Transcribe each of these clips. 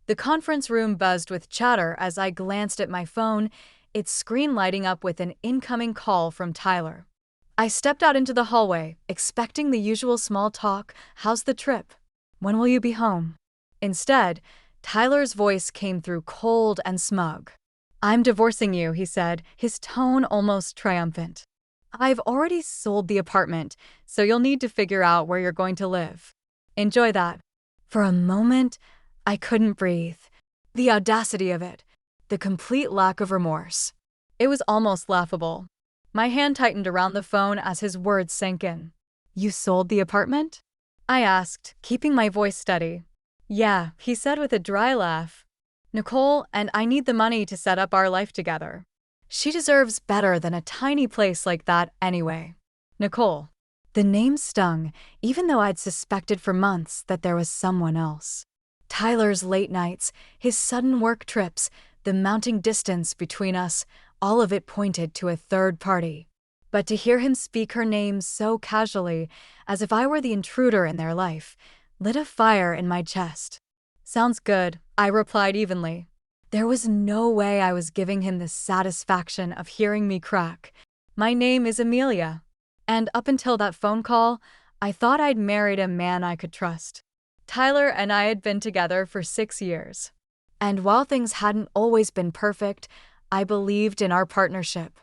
The conference room buzzed with chatter as I glanced at my phone, its screen lighting up with an incoming call from Tyler. I stepped out into the hallway, expecting the usual small talk. How's the trip? When will you be home? Instead, Tyler's voice came through cold and smug. I'm divorcing you, he said, his tone almost triumphant. I've already sold the apartment, so you'll need to figure out where you're going to live. Enjoy that. For a moment, I couldn't breathe. The audacity of it, the complete lack of remorse. It was almost laughable. My hand tightened around the phone as his words sank in. You sold the apartment? I asked, keeping my voice steady. Yeah, he said with a dry laugh. Nicole and I need the money to set up our life together. She deserves better than a tiny place like that anyway. Nicole. The name stung, even though I'd suspected for months that there was someone else. Tyler's late nights, his sudden work trips, the mounting distance between us, all of it pointed to a third party. But to hear him speak her name so casually, as if I were the intruder in their life, lit a fire in my chest. Sounds good, I replied evenly. There was no way I was giving him the satisfaction of hearing me crack. My name is Amelia. And up until that phone call, I thought I'd married a man I could trust. Tyler and I had been together for 6 years. And while things hadn't always been perfect, I believed in our partnership.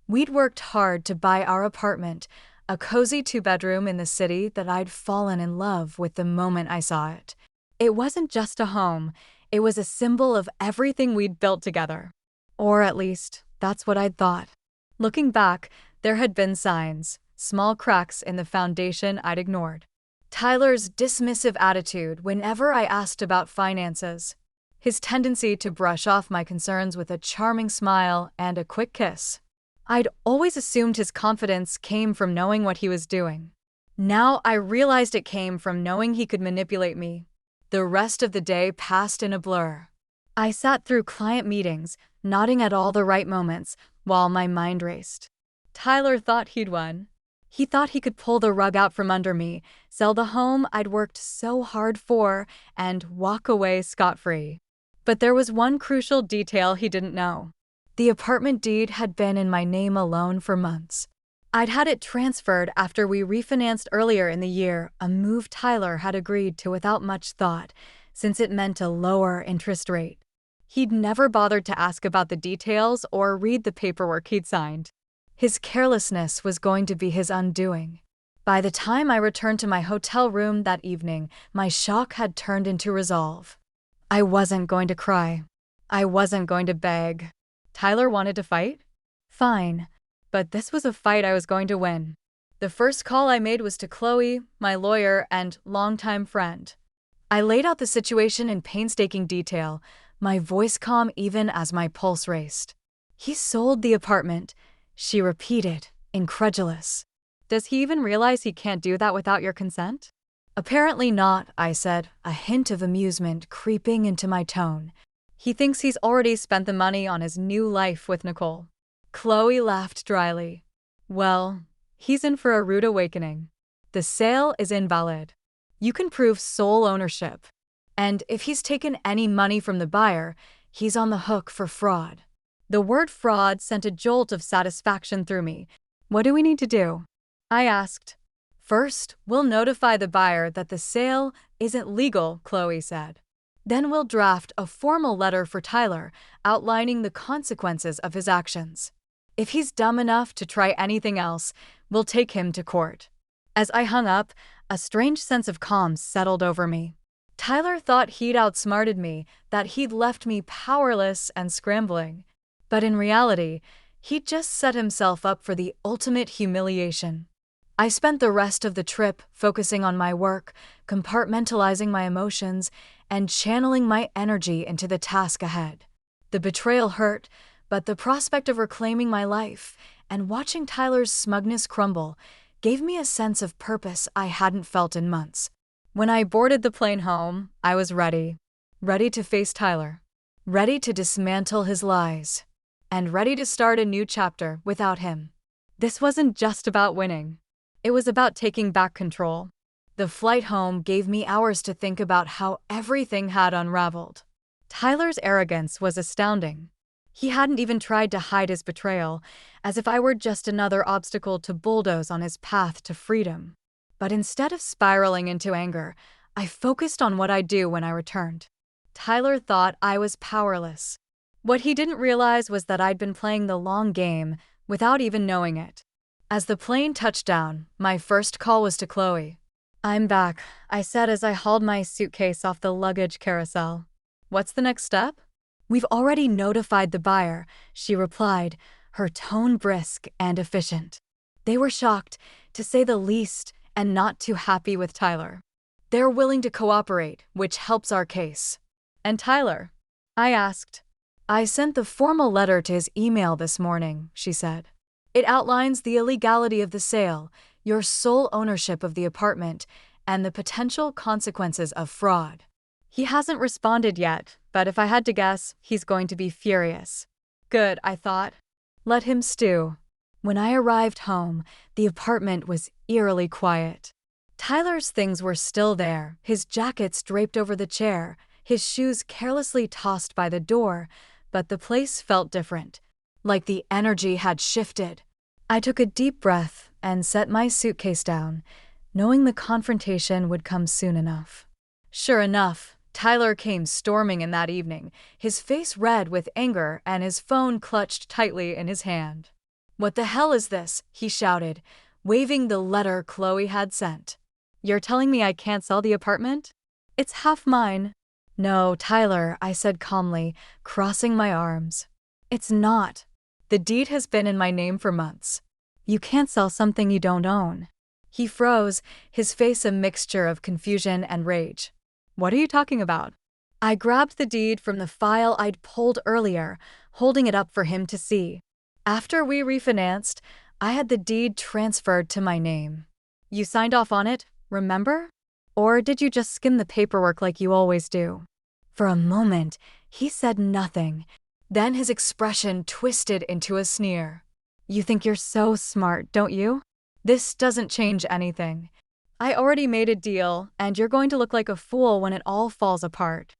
We'd worked hard to buy our apartment, a cozy 2-bedroom in the city that I'd fallen in love with the moment I saw it. It wasn't just a home, it was a symbol of everything we'd built together. Or at least, that's what I'd thought. Looking back, there had been signs, small cracks in the foundation I'd ignored. Tyler's dismissive attitude whenever I asked about finances. His tendency to brush off my concerns with a charming smile and a quick kiss. I'd always assumed his confidence came from knowing what he was doing. Now I realized it came from knowing he could manipulate me. The rest of the day passed in a blur. I sat through client meetings, nodding at all the right moments, while my mind raced. Tyler thought he'd won. He thought he could pull the rug out from under me, sell the home I'd worked so hard for, and walk away scot-free. But there was one crucial detail he didn't know. The apartment deed had been in my name alone for months. I'd had it transferred after we refinanced earlier in the year, a move Tyler had agreed to without much thought, since it meant a lower interest rate. He'd never bothered to ask about the details or read the paperwork he'd signed. His carelessness was going to be his undoing. By the time I returned to my hotel room that evening, my shock had turned into resolve. I wasn't going to cry. I wasn't going to beg. Tyler wanted to fight? Fine. But this was a fight I was going to win. The first call I made was to Chloe, my lawyer and longtime friend. I laid out the situation in painstaking detail, my voice calm even as my pulse raced. He sold the apartment, she repeated, incredulous. Does he even realize he can't do that without your consent? Apparently not, I said, a hint of amusement creeping into my tone. He thinks he's already spent the money on his new life with Nicole. Chloe laughed dryly. Well, he's in for a rude awakening. The sale is invalid. You can prove sole ownership. And if he's taken any money from the buyer, he's on the hook for fraud. The word fraud sent a jolt of satisfaction through me. What do we need to do? I asked. First, we'll notify the buyer that the sale isn't legal, Chloe said. Then we'll draft a formal letter for Tyler, outlining the consequences of his actions. If he's dumb enough to try anything else, we'll take him to court. As I hung up, a strange sense of calm settled over me. Tyler thought he'd outsmarted me, that he'd left me powerless and scrambling. But in reality, he'd just set himself up for the ultimate humiliation. I spent the rest of the trip focusing on my work, compartmentalizing my emotions, and channeling my energy into the task ahead. The betrayal hurt, but the prospect of reclaiming my life and watching Tyler's smugness crumble gave me a sense of purpose I hadn't felt in months. When I boarded the plane home, I was ready. Ready to face Tyler. Ready to dismantle his lies. And ready to start a new chapter without him. This wasn't just about winning. It was about taking back control. The flight home gave me hours to think about how everything had unraveled. Tyler's arrogance was astounding. He hadn't even tried to hide his betrayal, as if I were just another obstacle to bulldoze on his path to freedom. But instead of spiraling into anger, I focused on what I'd do when I returned. Tyler thought I was powerless. What he didn't realize was that I'd been playing the long game without even knowing it. As the plane touched down, my first call was to Chloe. "I'm back," I said as I hauled my suitcase off the luggage carousel. "What's the next step?" "We've already notified the buyer," she replied, her tone brisk and efficient. They were shocked, to say the least, and not too happy with Tyler. They're willing to cooperate, which helps our case. "And Tyler?" I asked. "I sent the formal letter to his email this morning," she said. "It outlines the illegality of the sale, your sole ownership of the apartment, and the potential consequences of fraud." He hasn't responded yet, but if I had to guess, he's going to be furious. Good, I thought. Let him stew. When I arrived home, the apartment was eerily quiet. Tyler's things were still there, his jackets draped over the chair, his shoes carelessly tossed by the door, but the place felt different, like the energy had shifted. I took a deep breath and set my suitcase down, knowing the confrontation would come soon enough. Sure enough, Tyler came storming in that evening, his face red with anger and his phone clutched tightly in his hand. "What the hell is this?" he shouted, waving the letter Chloe had sent. "You're telling me I can't sell the apartment? It's half mine." "No, Tyler," I said calmly, crossing my arms. "It's not. The deed has been in my name for months. You can't sell something you don't own." He froze, his face a mixture of confusion and rage. "What are you talking about?" I grabbed the deed from the file I'd pulled earlier, holding it up for him to see. After we refinanced, I had the deed transferred to my name. "You signed off on it, remember? Or did you just skim the paperwork like you always do?" For a moment, he said nothing. Then his expression twisted into a sneer. "You think you're so smart, don't you? This doesn't change anything. I already made a deal, and you're going to look like a fool when it all falls apart."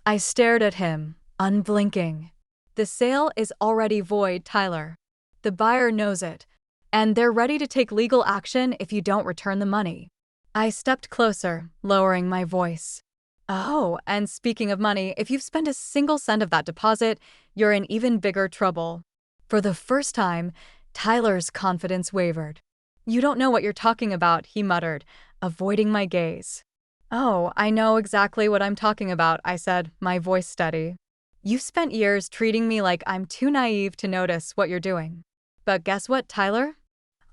I stared at him, unblinking. "The sale is already void, Tyler. The buyer knows it, and they're ready to take legal action if you don't return the money." I stepped closer, lowering my voice. "Oh, and speaking of money, if you've spent a single cent of that deposit, you're in even bigger trouble." For the first time, Tyler's confidence wavered. "You don't know what you're talking about," he muttered, avoiding my gaze. "Oh, I know exactly what I'm talking about," I said, my voice steady. "You've spent years treating me like I'm too naive to notice what you're doing. But guess what, Tyler?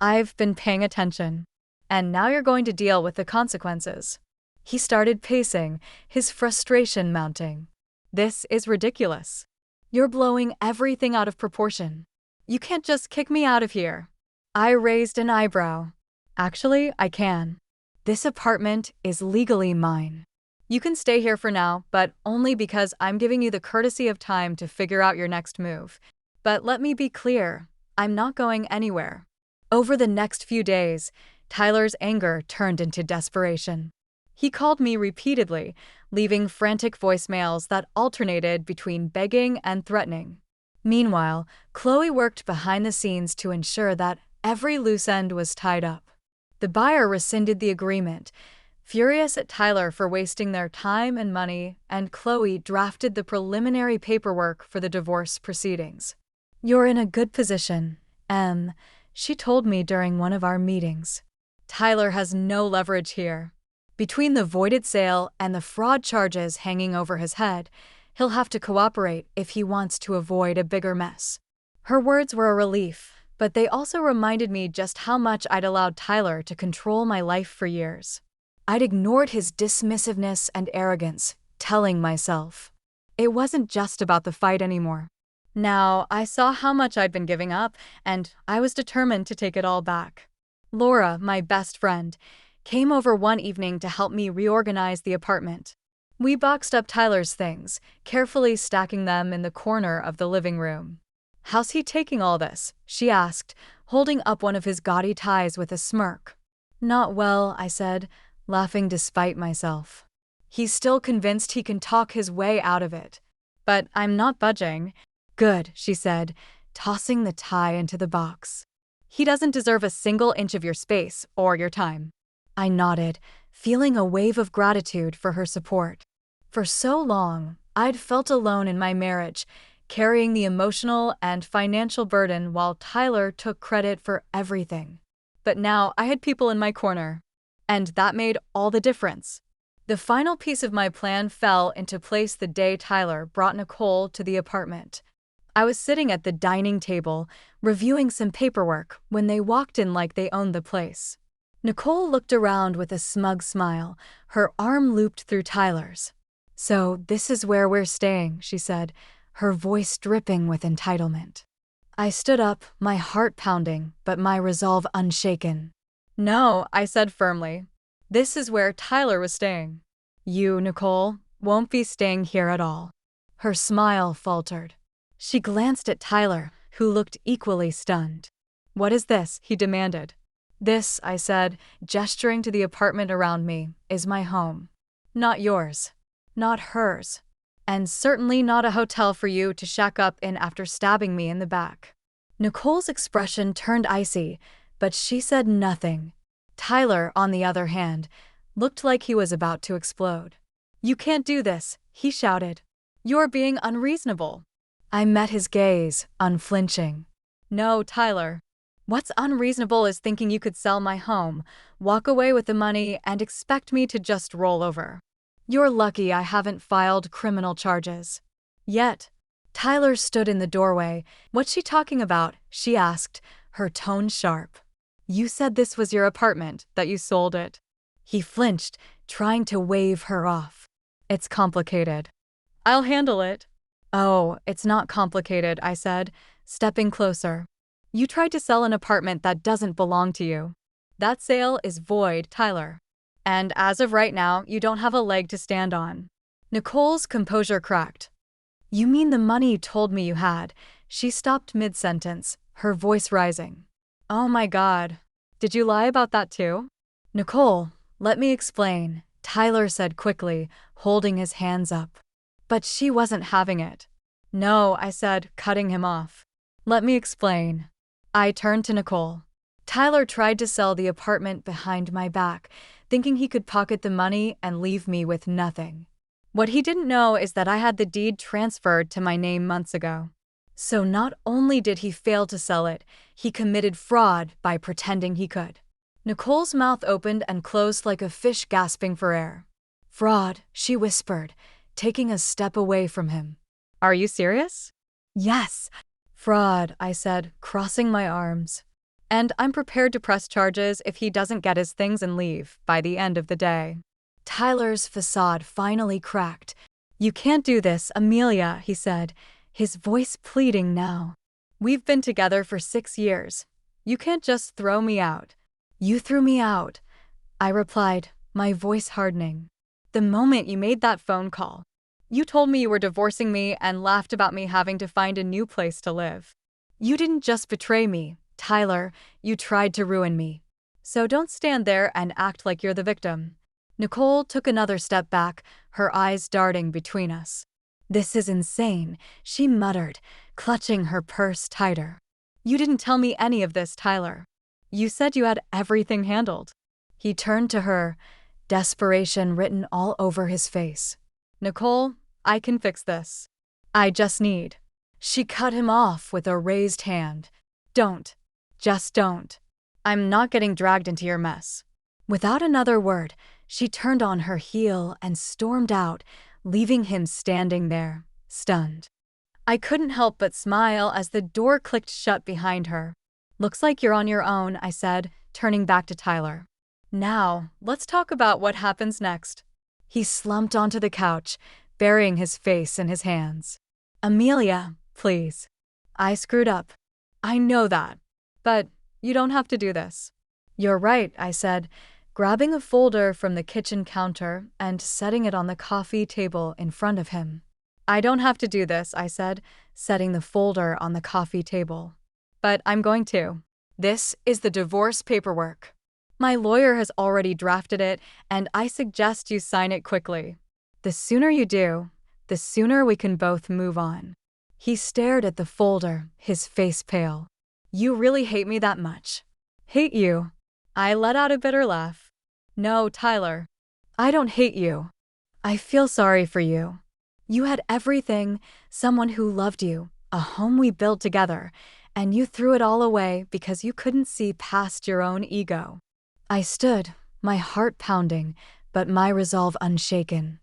I've been paying attention. And now you're going to deal with the consequences." He started pacing, his frustration mounting. "This is ridiculous. You're blowing everything out of proportion. You can't just kick me out of here." I raised an eyebrow. "Actually, I can. This apartment is legally mine. You can stay here for now, but only because I'm giving you the courtesy of time to figure out your next move. But let me be clear, I'm not going anywhere." Over the next few days, Tyler's anger turned into desperation. He called me repeatedly, leaving frantic voicemails that alternated between begging and threatening. Meanwhile, Chloe worked behind the scenes to ensure that every loose end was tied up. The buyer rescinded the agreement, furious at Tyler for wasting their time and money, and Chloe drafted the preliminary paperwork for the divorce proceedings. "You're in a good position, Em," she told me during one of our meetings. "Tyler has no leverage here. Between the voided sale and the fraud charges hanging over his head, he'll have to cooperate if he wants to avoid a bigger mess." Her words were a relief, but they also reminded me just how much I'd allowed Tyler to control my life for years. I'd ignored his dismissiveness and arrogance, telling myself it wasn't just about the fight anymore. Now, I saw how much I'd been giving up, and I was determined to take it all back. Laura, my best friend, came over one evening to help me reorganize the apartment. We boxed up Tyler's things, carefully stacking them in the corner of the living room. "How's he taking all this?" she asked, holding up one of his gaudy ties with a smirk. "Not well," I said, laughing despite myself. "He's still convinced he can talk his way out of it." but I'm not budging. Good, she said, tossing the tie into the box. He doesn't deserve a single inch of your space or your time. I nodded, feeling a wave of gratitude for her support. For so long, I'd felt alone in my marriage, carrying the emotional and financial burden while Tyler took credit for everything. But now I had people in my corner, and that made all the difference. The final piece of my plan fell into place the day Tyler brought Nicole to the apartment. I was sitting at the dining table, reviewing some paperwork, when they walked in like they owned the place. Nicole looked around with a smug smile, her arm looped through Tyler's. "So this is where we're staying," she said, her voice dripping with entitlement. I stood up, my heart pounding, but my resolve unshaken. "No," I said firmly. "This is where Tyler was staying. You, Nicole, won't be staying here at all." Her smile faltered. She glanced at Tyler, who looked equally stunned. "What is this?" he demanded. "This," I said, gesturing to the apartment around me, "is my home. Not yours. Not hers. And certainly not a hotel for you to shack up in after stabbing me in the back." Nicole's expression turned icy, but she said nothing. Tyler, on the other hand, looked like he was about to explode. "You can't do this," he shouted. "You're being unreasonable." I met his gaze, unflinching. "No, Tyler. What's unreasonable is thinking you could sell my home, walk away with the money, and expect me to just roll over. You're lucky I haven't filed criminal charges. Yet." Tyler stood in the doorway. "What's she talking about?" she asked, her tone sharp. "You said this was your apartment, that you sold it." He flinched, trying to wave her off. "It's complicated." "I'll handle it." "Oh, it's not complicated," I said, stepping closer. "You tried to sell an apartment that doesn't belong to you. That sale is void, Tyler. And as of right now, you don't have a leg to stand on." Nicole's composure cracked. "You mean the money you told me you had?" She stopped mid-sentence, her voice rising. "Oh my God. Did you lie about that too?" "Nicole, let me explain," Tyler said quickly, holding his hands up. But she wasn't having it. "No," I said, cutting him off. "Let me explain." I turned to Nicole. "Tyler tried to sell the apartment behind my back, thinking he could pocket the money and leave me with nothing. What he didn't know is that I had the deed transferred to my name months ago. So not only did he fail to sell it, he committed fraud by pretending he could." Nicole's mouth opened and closed like a fish gasping for air. "Fraud," she whispered, taking a step away from him. "Are you serious?" "Yes." "Fraud," I said, crossing my arms. "And I'm prepared to press charges if he doesn't get his things and leave by the end of the day." Tyler's facade finally cracked. "You can't do this, Amelia," he said, his voice pleading now. "We've been together for 6 years. You can't just throw me out." "You threw me out," I replied, my voice hardening. "The moment you made that phone call. You told me you were divorcing me and laughed about me having to find a new place to live. You didn't just betray me, Tyler, you tried to ruin me. So don't stand there and act like you're the victim." Nicole took another step back, her eyes darting between us. "This is insane," she muttered, clutching her purse tighter. "You didn't tell me any of this, Tyler. You said you had everything handled." He turned to her, desperation written all over his face. "Nicole, I can fix this. I just need." She cut him off with a raised hand. "Don't. Just don't. I'm not getting dragged into your mess." Without another word, she turned on her heel and stormed out, leaving him standing there, stunned. I couldn't help but smile as the door clicked shut behind her. "Looks like you're on your own," I said, turning back to Tyler. "Now, let's talk about what happens next." He slumped onto the couch, burying his face in his hands. "Amelia, please. I screwed up. I know that. But you don't have to do this." "You're right," I said, grabbing a folder from the kitchen counter and setting it on the coffee table in front of him. "I don't have to do this," I said, setting the folder on the coffee table. "But I'm going to. This is the divorce paperwork. My lawyer has already drafted it, and I suggest you sign it quickly. The sooner you do, the sooner we can both move on. He stared at the folder, his face pale. You really hate me that much? Hate you? I let out a bitter laugh. No, Tyler. I don't hate you. I feel sorry for you. You had everything, someone who loved you, a home we built together, and you threw it all away because you couldn't see past your own ego. I stood, my heart pounding, but my resolve unshaken.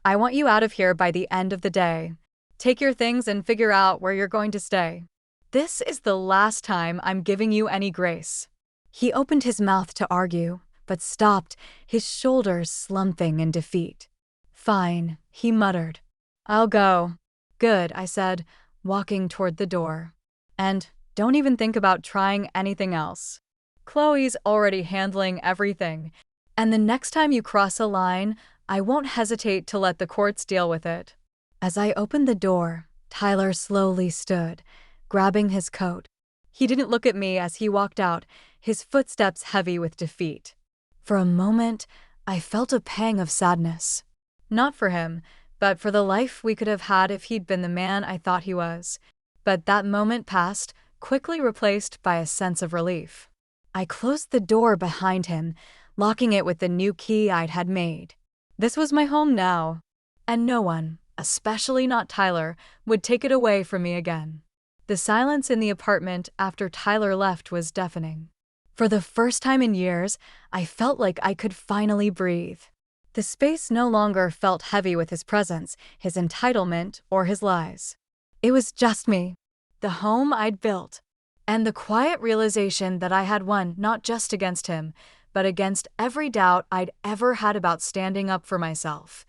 I want you out of here by the end of the day. Take your things and figure out where you're going to stay. This is the last time I'm giving you any grace. He opened his mouth to argue, but stopped, his shoulders slumping in defeat. Fine, he muttered. I'll go. Good, I said, walking toward the door. And don't even think about trying anything else. Chloe's already handling everything, and the next time you cross a line, I won't hesitate to let the courts deal with it. As I opened the door, Tyler slowly stood, grabbing his coat. He didn't look at me as he walked out, his footsteps heavy with defeat. For a moment, I felt a pang of sadness. Not for him, but for the life we could have had if he'd been the man I thought he was. But that moment passed, quickly replaced by a sense of relief. I closed the door behind him, locking it with the new key I'd had made. This was my home now, and no one, especially not Tyler, would take it away from me again. The silence in the apartment after Tyler left was deafening. For the first time in years, I felt like I could finally breathe. The space no longer felt heavy with his presence, his entitlement, or his lies. It was just me, the home I'd built, and the quiet realization that I had won not just against him, but against every doubt I'd ever had about standing up for myself.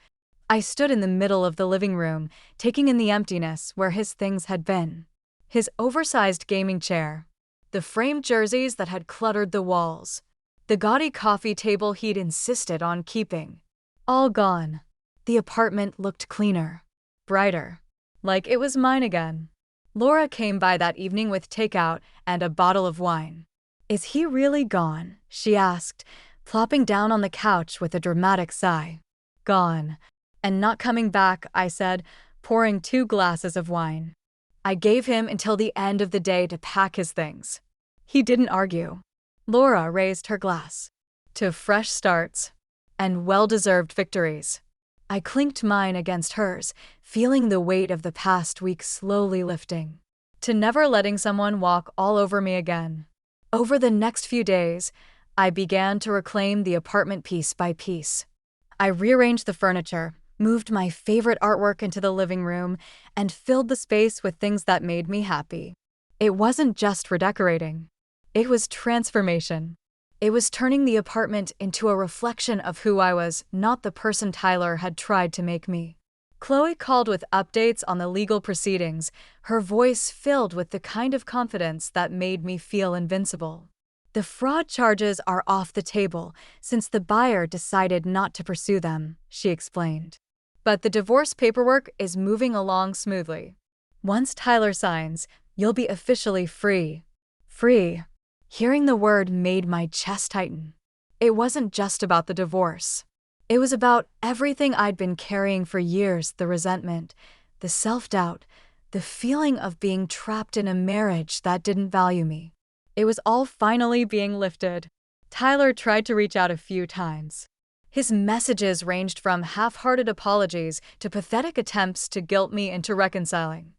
I stood in the middle of the living room, taking in the emptiness where his things had been. His oversized gaming chair, the framed jerseys that had cluttered the walls, the gaudy coffee table he'd insisted on keeping. All gone. The apartment looked cleaner, brighter, like it was mine again. Laura came by that evening with takeout and a bottle of wine. Is he really gone? She asked, plopping down on the couch with a dramatic sigh. Gone. And not coming back, I said, pouring 2 glasses of wine. I gave him until the end of the day to pack his things. He didn't argue. Laura raised her glass. To fresh starts and well-deserved victories. I clinked mine against hers, feeling the weight of the past week slowly lifting. To never letting someone walk all over me again. Over the next few days, I began to reclaim the apartment piece by piece. I rearranged the furniture, moved my favorite artwork into the living room, and filled the space with things that made me happy. It wasn't just redecorating. It was transformation. It was turning the apartment into a reflection of who I was, not the person Tyler had tried to make me. Chloe called with updates on the legal proceedings, her voice filled with the kind of confidence that made me feel invincible. The fraud charges are off the table since the buyer decided not to pursue them, she explained. But the divorce paperwork is moving along smoothly. Once Tyler signs, you'll be officially free. Free. Hearing the word made my chest tighten. It wasn't just about the divorce. It was about everything I'd been carrying for years, the resentment, the self-doubt, the feeling of being trapped in a marriage that didn't value me. It was all finally being lifted. Tyler tried to reach out a few times. His messages ranged from half-hearted apologies to pathetic attempts to guilt me into reconciling.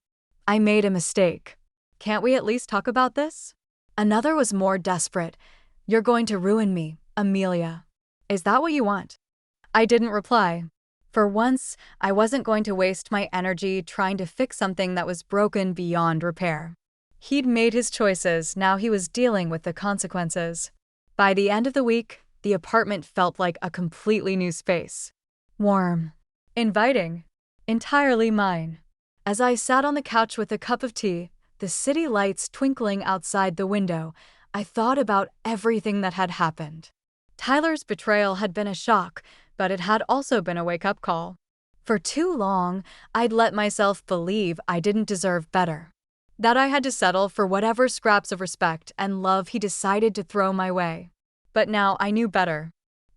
I made a mistake. Can't we at least talk about this? Another was more desperate. You're going to ruin me, Amelia. Is that what you want? I didn't reply. For once, I wasn't going to waste my energy trying to fix something that was broken beyond repair. He'd made his choices, now he was dealing with the consequences. By the end of the week, the apartment felt like a completely new space. Warm. Inviting. Entirely mine. As I sat on the couch with a cup of tea, the city lights twinkling outside the window, I thought about everything that had happened. Tyler's betrayal had been a shock, but it had also been a wake-up call. For too long, I'd let myself believe I didn't deserve better. That I had to settle for whatever scraps of respect and love he decided to throw my way. But now I knew better.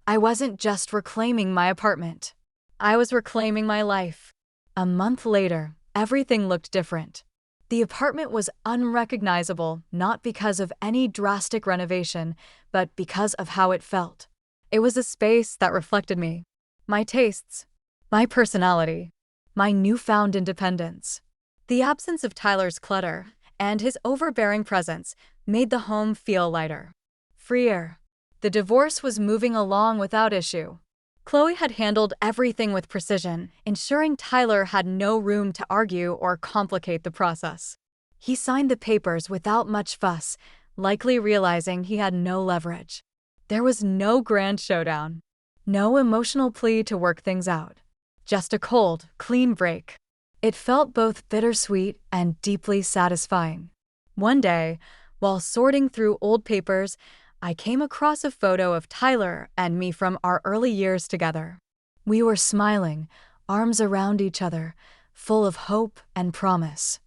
I wasn't just reclaiming my apartment. I was reclaiming my life. A month later, everything looked different. The apartment was unrecognizable, not because of any drastic renovation, but because of how it felt. It was a space that reflected me, my tastes, my personality, my newfound independence. The absence of Tyler's clutter and his overbearing presence made the home feel lighter, freer. The divorce was moving along without issue. Chloe had handled everything with precision, ensuring Tyler had no room to argue or complicate the process. He signed the papers without much fuss, likely realizing he had no leverage. There was no grand showdown, no emotional plea to work things out. Just a cold, clean break. It felt both bittersweet and deeply satisfying. One day, while sorting through old papers, I came across a photo of Tyler and me from our early years together. We were smiling, arms around each other, full of hope and promise.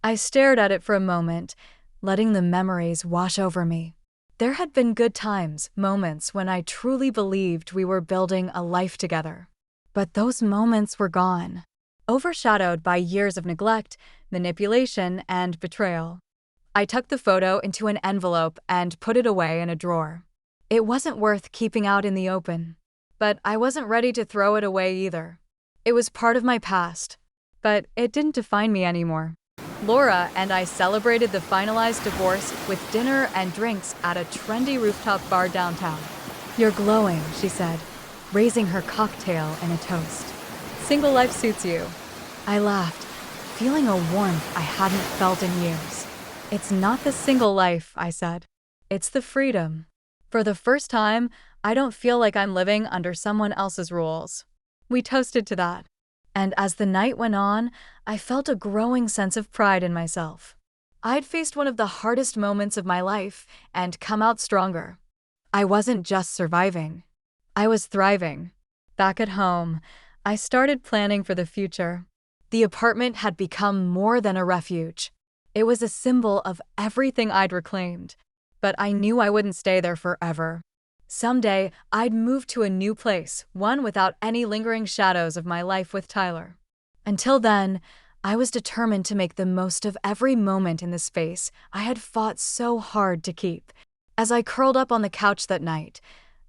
I stared at it for a moment, letting the memories wash over me. There had been good times, moments when I truly believed we were building a life together. But those moments were gone, overshadowed by years of neglect, manipulation, and betrayal. I tucked the photo into an envelope and put it away in a drawer. It wasn't worth keeping out in the open, but I wasn't ready to throw it away either. It was part of my past, but it didn't define me anymore. Laura and I celebrated the finalized divorce with dinner and drinks at a trendy rooftop bar downtown. "You're glowing," she said, raising her cocktail in a toast. "Single life suits you." I laughed, feeling a warmth I hadn't felt in years. "It's not the single life," I said. "It's the freedom. For the first time, I don't feel like I'm living under someone else's rules." We toasted to that. And as the night went on, I felt a growing sense of pride in myself. I'd faced one of the hardest moments of my life and come out stronger. I wasn't just surviving. I was thriving. Back at home, I started planning for the future. The apartment had become more than a refuge. It was a symbol of everything I'd reclaimed, but I knew I wouldn't stay there forever. Someday, I'd move to a new place, one without any lingering shadows of my life with Tyler. Until then, I was determined to make the most of every moment in the space I had fought so hard to keep. As I curled up on the couch that night,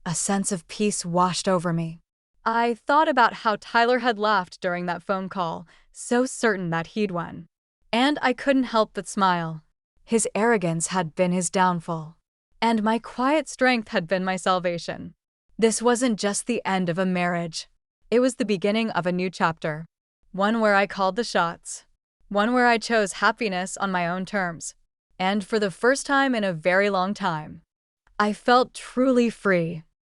a sense of peace washed over me. I thought about how Tyler had laughed during that phone call, so certain that he'd won. And I couldn't help but smile. His arrogance had been his downfall, and my quiet strength had been my salvation. This wasn't just the end of a marriage. It was the beginning of a new chapter. One where I called the shots. One where I chose happiness on my own terms. And for the first time in a very long time, I felt truly free.